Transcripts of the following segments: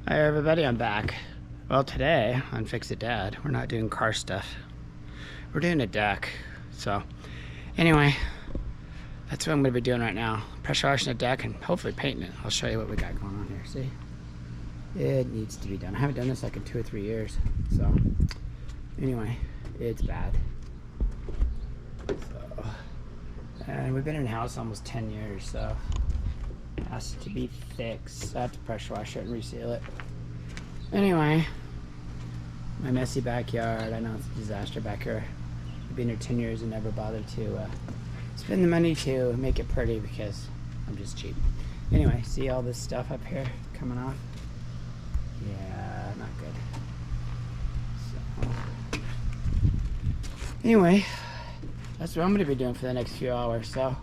Hi everybody, I'm back. Well, today on Fix It Dad, we're not doing car stuff. We're doing a deck. So, anyway, that's what I'm going to be doing right now. Pressure washing the deck and hopefully painting it. I'll show you what we got going on here. See? It needs to be done. I haven't done this like in 2 or 3 years. So, anyway, it's bad. So, and we've been in the house almost 10 years, so it has to be fixed. I have to pressure wash it and reseal it. Anyway, my messy backyard. I know it's a disaster back here. I've been here 10 years and never bothered to spend the money to make it pretty because I'm just cheap. Anyway, see all this stuff up here coming off? Yeah, not good. So, anyway, that's what I'm going to be doing for the next few hours. So.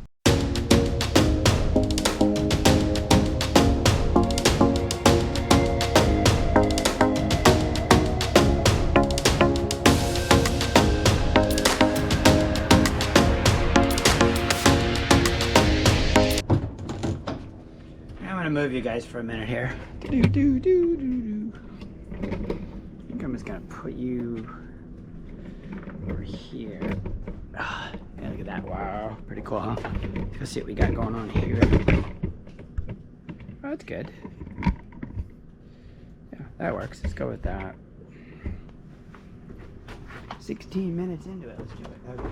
Move you guys for a minute here. I think I'm just gonna put you over here. Yeah, look at that. Wow, pretty cool, huh? Let's see what we got going on here. Oh, that's good. Yeah, that works. Let's go with that. 16 minutes into it. Let's do it. Okay.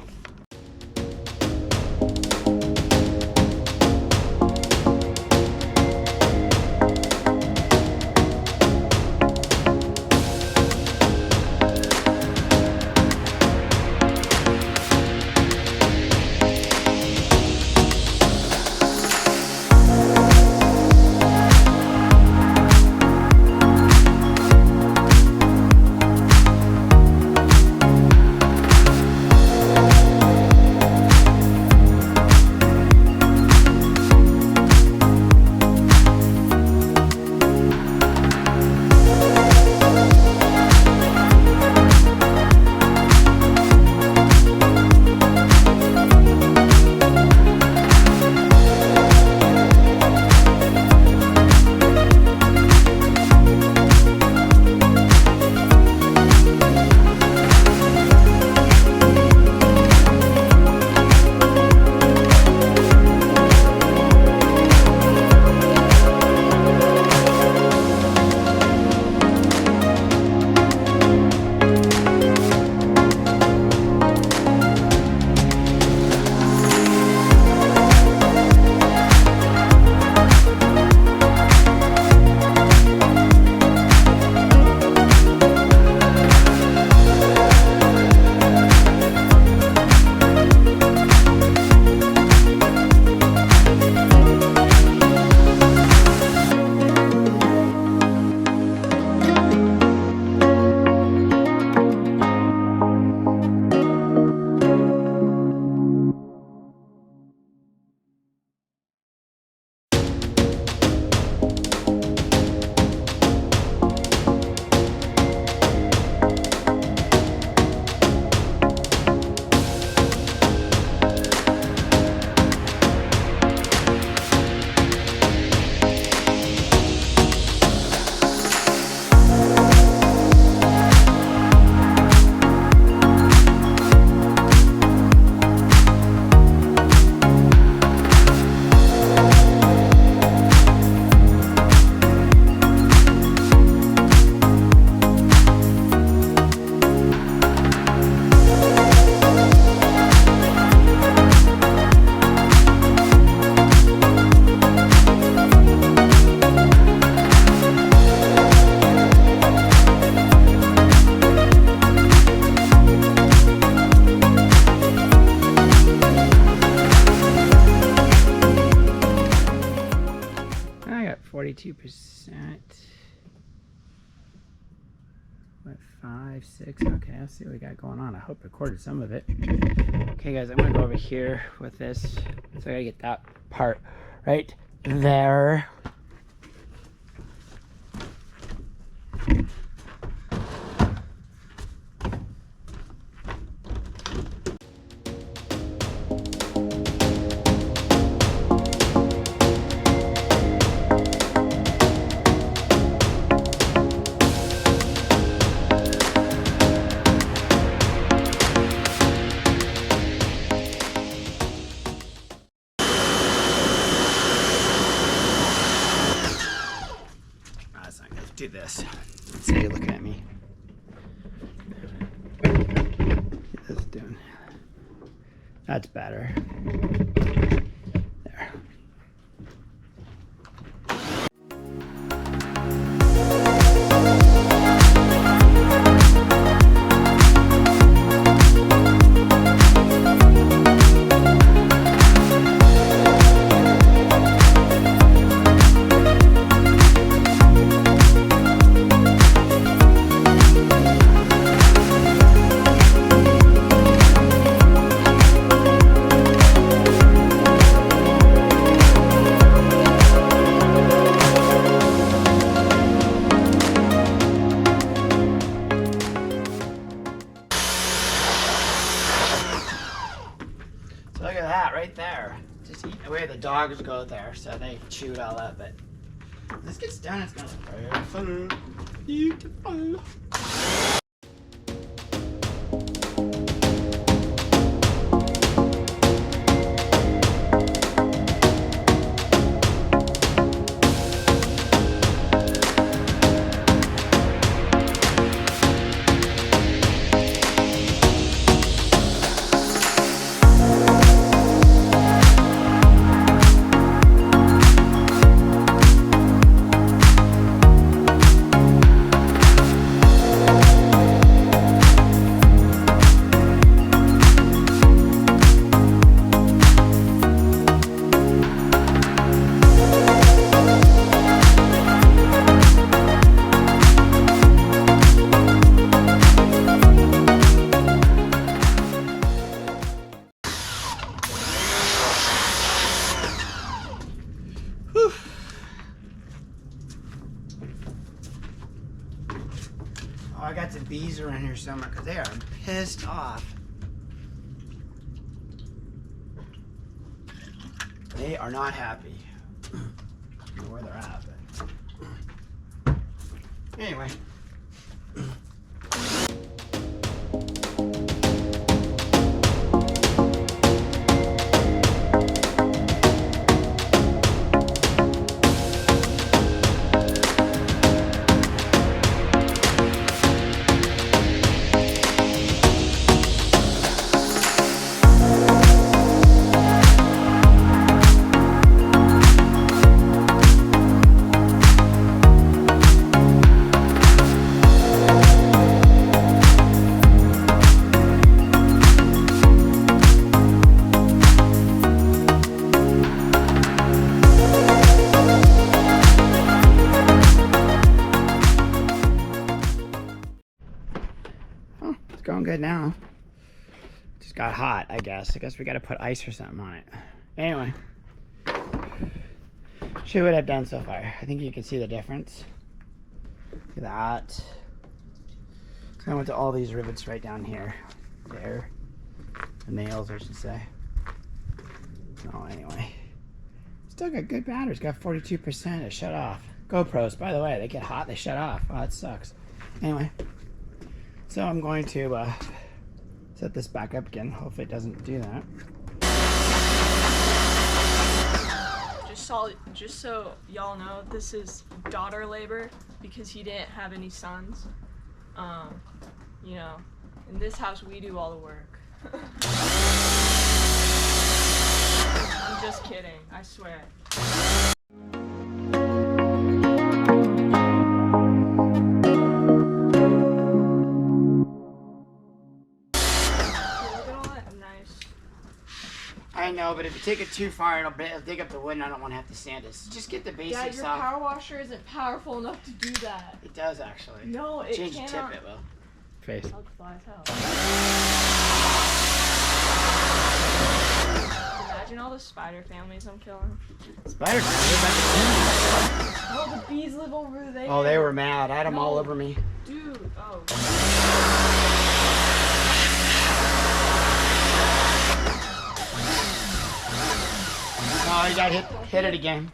I got 42%. What, 5, 6? Okay, I'll see what we got going on. I hope I recorded some of it. Okay, guys, I'm gonna go over here with this. So I gotta get that part right there. do this. Let's say you're looking at me. That's doing. That's better. There. So look at that right there. Just eating away. The dogs go there, so they chew it all up. But when this gets done, it's gonna look beautiful. Beautiful. Oh, I got some bees around here somewhere because they are pissed off. They are not happy. I don't know where they're at, but anyway. Going good now. Just got hot, I guess. I guess we gotta put ice or something on it. Anyway. Show what I've done so far. I think you can see the difference. Look at that. So I went to all these rivets right down here. There. The nails, I should say. Oh, anyway. Still got good batteries. Got 42%. It shut off. GoPros, by the way, they get hot, they shut off. Oh, that sucks. Anyway. So I'm going to set this back up again. Hopefully it doesn't do that. Just so y'all know, this is daughter labor because he didn't have any sons. You know, in this house we do all the work. I'm just kidding, I swear. I know, but if you take it too far, it'll dig up the wood, and I don't want to have to sand it. So just get the basics off. Yeah, your power washer isn't powerful enough to do that. It does, actually. No, it Change cannot. the tip, it will. Face. I'll fly as hell. Imagine all the spider families I'm killing. Spider families? Oh, the bees live over there. Oh, they were mad. I had them all over me. Dude, oh. Oh, you got hit it again.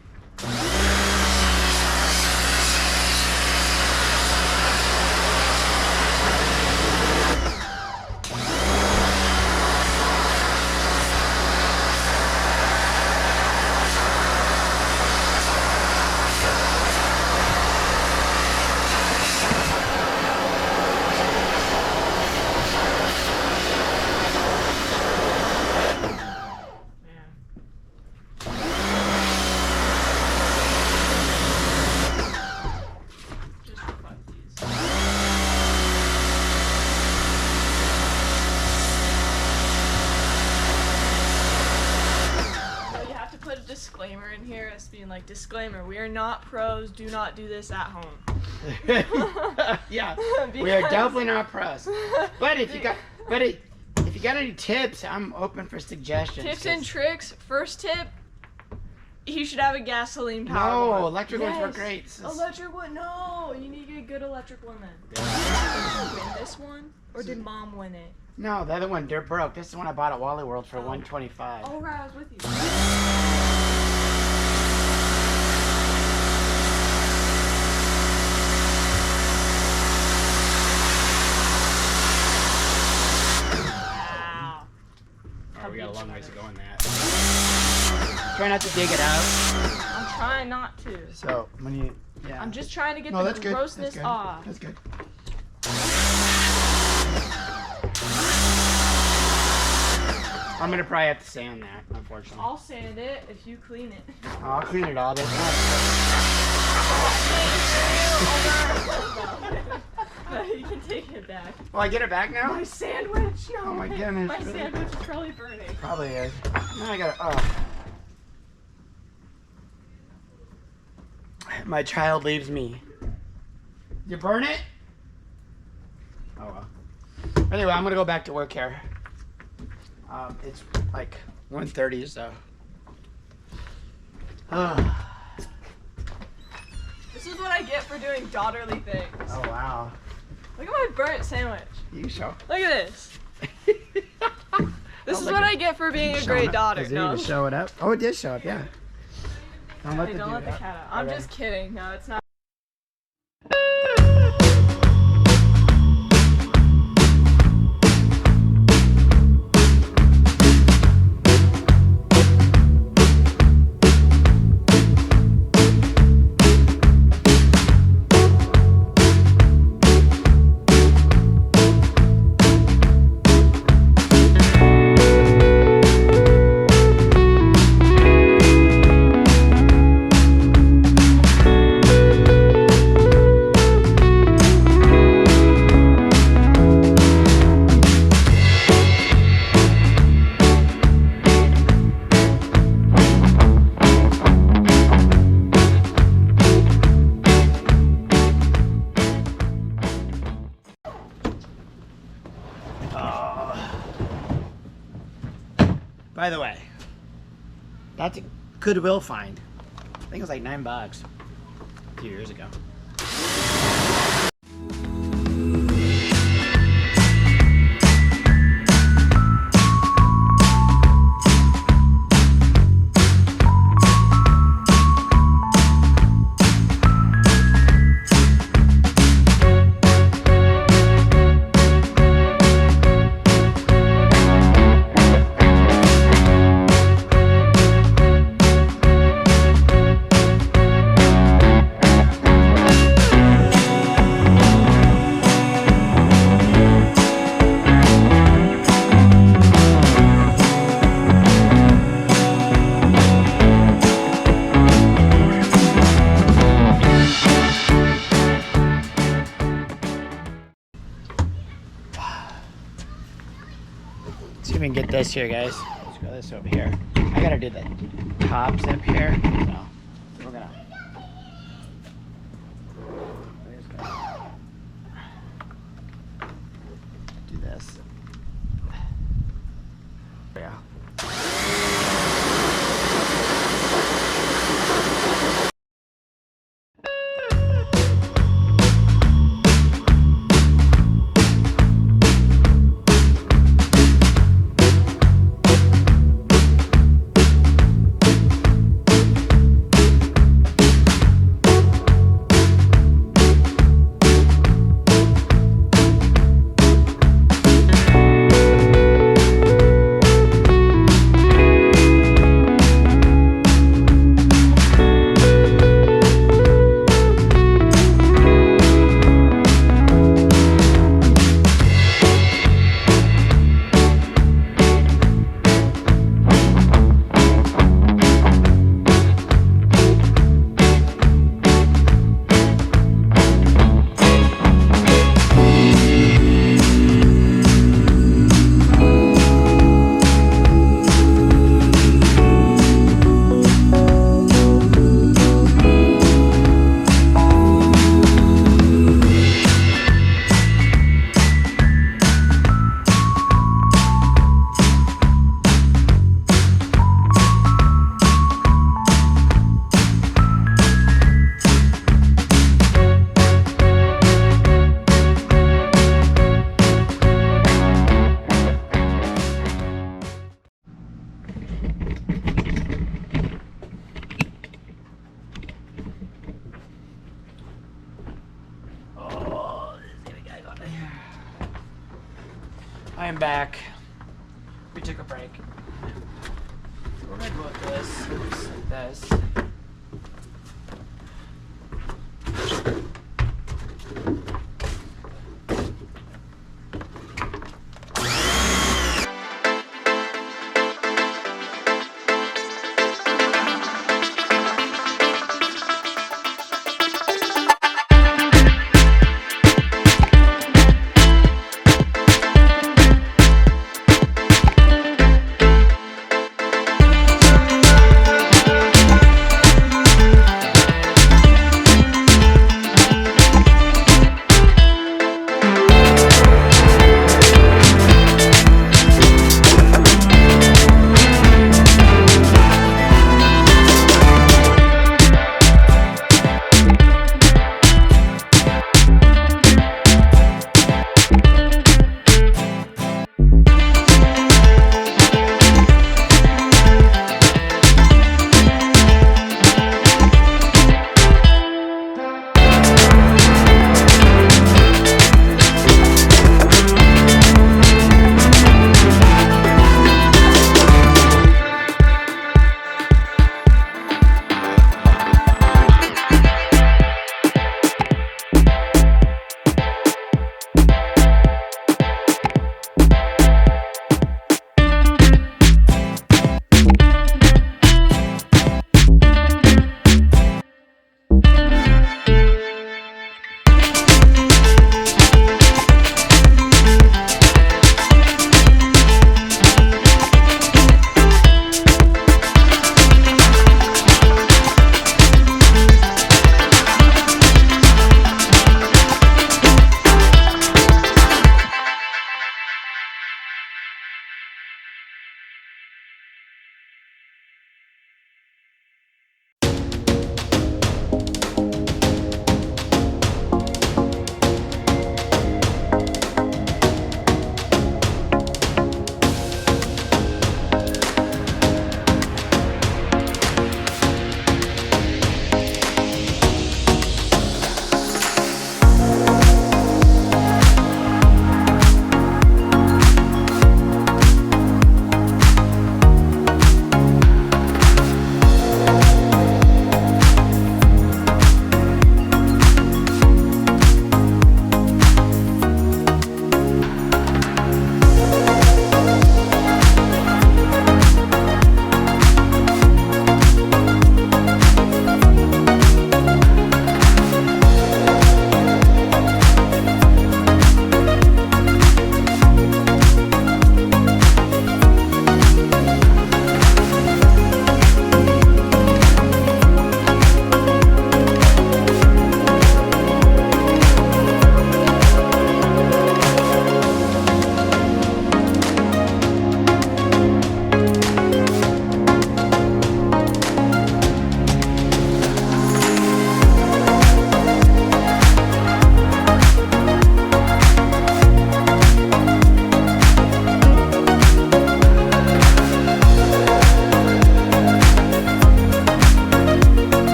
disclaimer in here as being like, disclaimer, we are not pros, do not do this at home. Yeah, we are definitely not pros. But if you got any tips, I'm open for suggestions. Tips and tricks. First tip, you should have a gasoline powered No, one. electric ones work great. Electric one? No, you need to get a good electric one then. Did you win this one? Or did mom win it? No, the other one, they're broke. This is the one I bought at Wally World for $125. Oh, right, I was with you. Wow. Oh, we got a long ways to go in that. Try not to dig it out. I'm trying not to. So, when you, yeah. I'm just trying to get No, the that's good. grossness That's good. off. That's good. I'm gonna probably have to sand that, unfortunately. I'll sand it if you clean it. I'll clean it all. That's No, you can take it back. Well, I get it back now? My sandwich! No. Oh my goodness. My really? sandwich is probably burning. Probably is. Now I gotta, oh. My child leaves me. You burn it? Oh well. Anyway, I'm gonna go back to work here. It's like 1:30, so. This is what I get for doing daughterly things. Oh wow. Look at my burnt sandwich. You show. Look at this. This is look what at- I get for being a great daughter. Does it No, even show it up? Oh, it did show up, yeah. Don't let Hey, the don't let dude the out. cat out. I'm Okay. just kidding. No, it's not. By the way, that's a Goodwill find. I think it was like $9 a few years ago. See if we can get this here, guys. Let's go this over here. I gotta do the tops up here. So we're gonna. We're just gonna do this. Yeah. I'm back. We took a break. We're gonna go with this. Just like this.